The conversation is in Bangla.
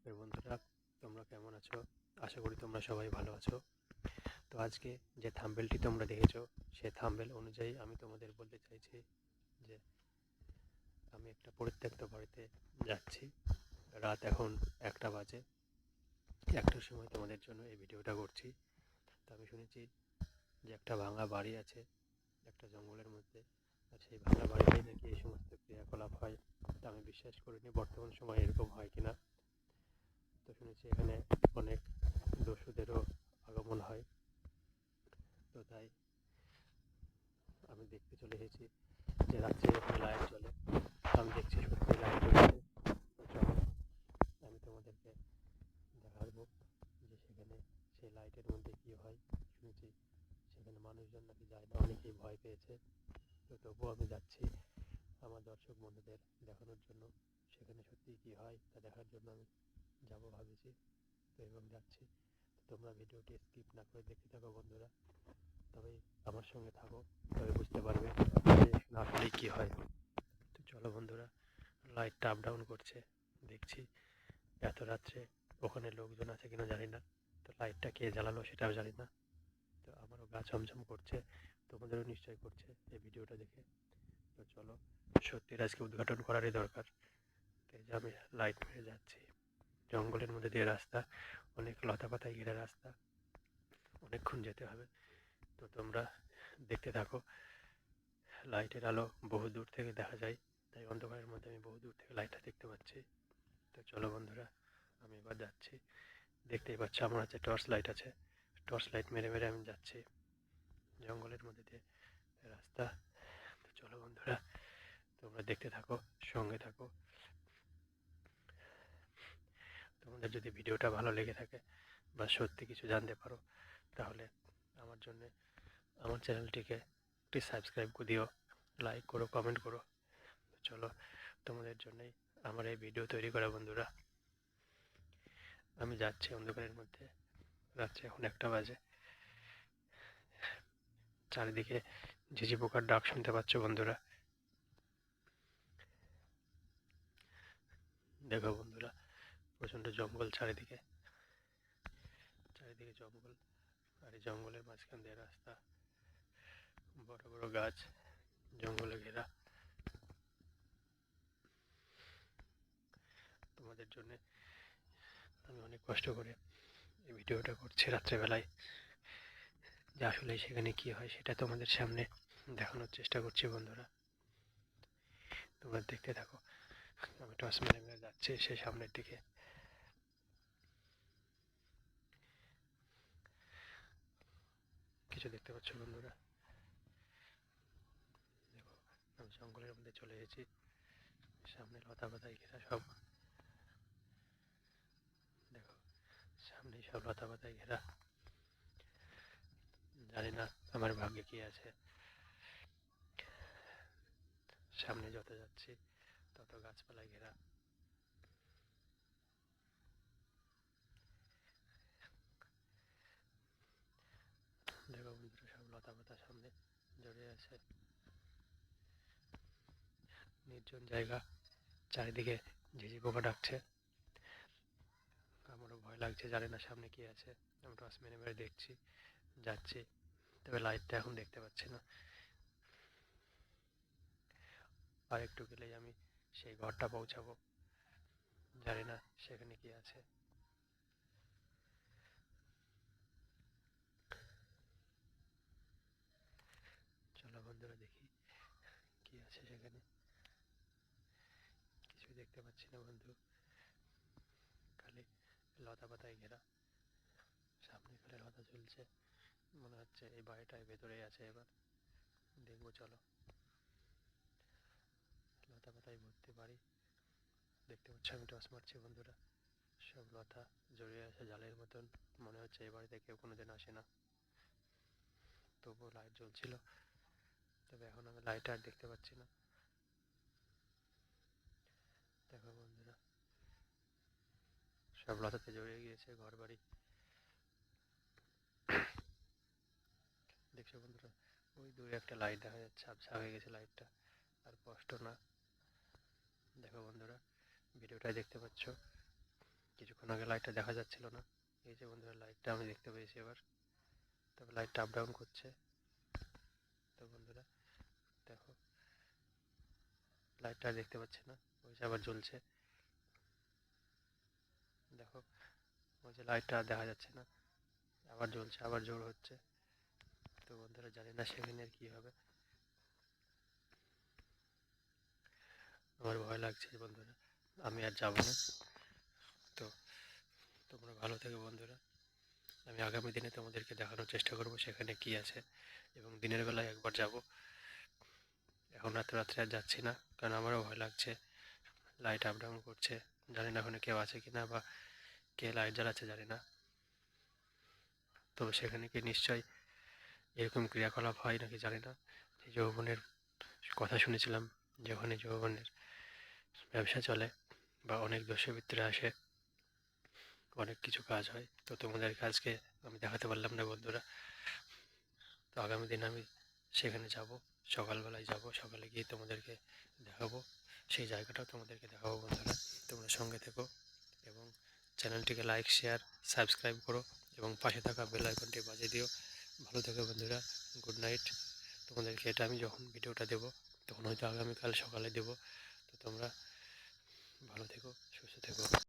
নমস্কার বন্ধুরা, তোমরা কেমন আছো? আশা করি তোমরা সবাই ভালো আছো। তো আজকে যে থাম্বনেলটি তোমরা দেখেছো, সেই থাম্বনেল অনুযায়ী আমি তোমাদের বলতে চাইছি যে আমি একটা পরিত্যক্ত বাড়িতে যাচ্ছি। রাত এখন 1টা বাজে। 1টার সময় তোমাদের জন্য এই ভিডিওটা করছি। তো আমি শুনেছি যে একটা ভাঙা বাড়ি আছে একটা জঙ্গলের মধ্যে, আর সেই ভাঙা বাড়িতেই নাকি এই সমস্ত ক্রিয়াকলাপ হয়। তা আমি বিশ্বাস করিনি বর্তমান সময়ে এরকম হয় কিনা। তো শুনেছি এখানে অনেক দস্যুদেরও আগমন হয়। তো তাই আমি দেখতে চলে এসেছি যে রাত্রে এখানে লাইট জ্বলে। আমি দেখছি সত্যি লাইট জ্বলছে। তো চলো আমি তোমাদেরকে দেখাবো যে সেখানে সেই লাইটের মধ্যে কী হয়। শুনেছি সেখানে মানুষজন নাকি যায় না, অনেকেই ভয় পেয়েছে। তো তবুও আমি যাচ্ছি আমার দর্শক বন্ধুদের দেখানোর জন্য সেখানে সত্যি কী হয় তা দেখার জন্য আমি যাবো ভাবেছি। তো এবং যাচ্ছি। তোমরা ভিডিওটি স্কিপ না করে দেখতে থাকো বন্ধুরা, তবেই আমার সঙ্গে থাকো, তবে বুঝতে পারবে যে আসলেই কী হয়। তো চলো বন্ধুরা, লাইটটা আপ ডাউন করছে, দেখছি এত রাত্রে ওখানে লোকজন আছে কিনা জানি না। তো লাইটটা কে জ্বালালো সেটাও জানি না। তো আমারও গা ছমছম করছে, তোমাদেরও নিশ্চয়ই করছে এই ভিডিওটা দেখে। তো চলো, সত্যির আজকে উদ্ঘাটন করারই দরকার। এই যে আমি লাইট মেরে যাচ্ছি, জঙ্গলের মধ্যে দিয়ে রাস্তা, অনেক লতা পাতায় ঘেরা রাস্তা, অনেকক্ষণ যেতে হবে। তো তোমরা দেখতে থাকো। লাইটের আলো বহু দূর থেকে দেখা যায়, তাই অন্ধকারের মধ্যে আমি বহু দূর থেকে লাইটটা দেখতে পাচ্ছি। তো চলো বন্ধুরা, আমি এবার যাচ্ছি। দেখতেই পাচ্ছ আমার হাতে টর্চ লাইট আছে, টর্চ লাইট মেরে মেরে আমি যাচ্ছি জঙ্গলের মধ্যে দিয়ে রাস্তা। তো চলো বন্ধুরা, তোমরা দেখতে থাকো, সঙ্গে থাকো। তোমাদের যদি ভিডিওটা ভালো লেগে থাকে বা সত্যি কিছু জানতে পারো, তাহলে আমার জন্য আমার চ্যানেলটিকে একটি সাবস্ক্রাইব করে দিও, লাইক করো, কমেন্ট করো। চলো, তোমাদের জন্যই আমার এই ভিডিও তৈরি করা বন্ধুরা। আমি যাচ্ছি অন্ধকারের মধ্যে, রাত্রে এখন 1টা বাজে। চারিদিকে ঝিঝি পোকার ডাক শুনতে পাচ্ছ বন্ধুরা। দেখো বন্ধুরা, প্রচণ্ড জঙ্গল চারিদিকে, চারিদিকে জঙ্গল, আর এই জঙ্গলের মাঝখান দিয়ে রাস্তা, বড় বড় গাছ, জঙ্গলে ঘেরা। তোমাদের জন্য আমি অনেক কষ্ট করে এই ভিডিওটা করছি রাত্রেবেলায়, যে আসলে সেখানে কি হয় সেটা তোমাদের সামনে দেখানোর চেষ্টা করছি বন্ধুরা। তোমরা দেখতে থাকো, আমি টর্চ মেরে মেরে যাচ্ছি সেই সামনের দিকে। কিছু দেখতে পাচ্ছ বন্ধুরা? দেখো, আমি জঙ্গলের মধ্যে চলে এসেছি, সামনে লতা পাতায় ঘেরা সব। দেখো, সামনে সব লতা পাতায় ঘেরা। জানি না আমার ভাগ্যে কি আছে। সামনে যত যাচ্ছি তত গাছপালায় ঘেরা। দেখো বন্ধুরা, সব লতা পাতা সামনে জড়িয়ে আছে, নির্জন জায়গা, চারিদিকে ঝিঝি পোকা ডাকছে। আমারও ভয় লাগছে, জানি না সামনে কি আছে। আমি টর্চ মেরে মেরে দেখছি, যাচ্ছি, তবে লাইটটা এখন দেখতে পাচ্ছি না। আর একটু গেলেই আমি সেই ঘরটা পৌঁছাবো, জানি না সেখানে কি আছে। চলো বন্ধুরা, দেখি কি আছে সেখানে। কিছু দেখতে পাচ্ছি না বন্ধু, খালি লতা পাতায় ঘেরা। সামনে খালি লতা ঝুলছে, মনে হচ্ছে এই বাড়িটায় ভেতরেই আছে। এবার দেখবো, চলো। লতা পাতায় ভর্তি বাড়ি, দেখতে পাচ্ছ আমি টর্চ মারছি বন্ধুরা, সব লতা জড়িয়ে আছে জালের মতন। মনে হচ্ছে এই বাড়িতে কেউ কোনোদিন আসে না, তবুও লাইট জ্বলছিল। তবে এখন আমি লাইট আর দেখতে পাচ্ছি না। দেখো বন্ধুরা, সব লতাতে জড়িয়ে গিয়েছে ঘর বাড়ি। দেখছো বন্ধুরা, ওই দূরে একটা লাইট দেখা যাচ্ছে, আবছা হয়ে গেছে লাইটটা, আর স্পষ্ট না। দেখো বন্ধুরা, ভিডিওটাই দেখতে পাচ্ছ, কিছুক্ষণ কিছুক্ষণ আগে লাইটটা দেখা যাচ্ছিল না। এই যে বন্ধুরা লাইটটা আমি দেখতে পেয়েছি এবার, তবে লাইটটা আপ ডাউন করছে। তো বন্ধুরা দেখো লাইটটা দেখতে পাচ্ছি না, ওই যে আবার জ্বলছে। দেখো ওই যে লাইটটা দেখা যাচ্ছে না, আবার জ্বলছে, আবার জোর হচ্ছে। তো বন্ধুরা জানি না সেখানে আর কি হবে, আমার ভয় লাগছে বন্ধুরা, আমি আর যাবো না। তো তোমরা ভালো থেকো বন্ধুরা, আমি আগামী দিনে তোমাদেরকে দেখানোর চেষ্টা করব সেখানে কি আছে, এবং দিনের বেলায় একবার যাব। এখন এত রাত্রে আর যাচ্ছি না, কারণ আমারও ভয় লাগছে, লাইট আপ ডাউন করছে, জানি না ওখানে কেউ আছে কিনা বা কে লাইট জ্বালাচ্ছে জানি না। তবে সেখানে কি নিশ্চয়ই এরকম ক্রিয়াকলাপ হয় নাকি জানি না। যে যৌবনের কথা শুনেছিলাম যে ওখানে যৌবনের ব্যবসা চলে বা অনেক দস্যুবৃত্তিরা আসে, অনেক কিছু কাজ হয়। তো তোমাদেরকে আজকে আমি দেখাতে পারলাম না বন্ধুরা। তো আগামী দিন আমি সেখানে যাব, সকালবেলায় যাব, সকালে গিয়ে তোমাদেরকে দেখাবো, সেই জায়গাটাও তোমাদেরকে দেখাবো বন্ধুরা। তোমরা সঙ্গে থেকো এবং চ্যানেলটিকে লাইক, শেয়ার, সাবস্ক্রাইব করো এবং পাশে থাকা বেল আইকনটি বাজিয়ে দিও। ভালো থেকো বন্ধুরা, গুড নাইট। তোমাদেরকে এটা আমি যখন ভিডিওটা দেবো তখন হয়তো আগামীকাল সকালে দেবো। তো তোমরা ভালো থেকো, সুস্থ থেকো।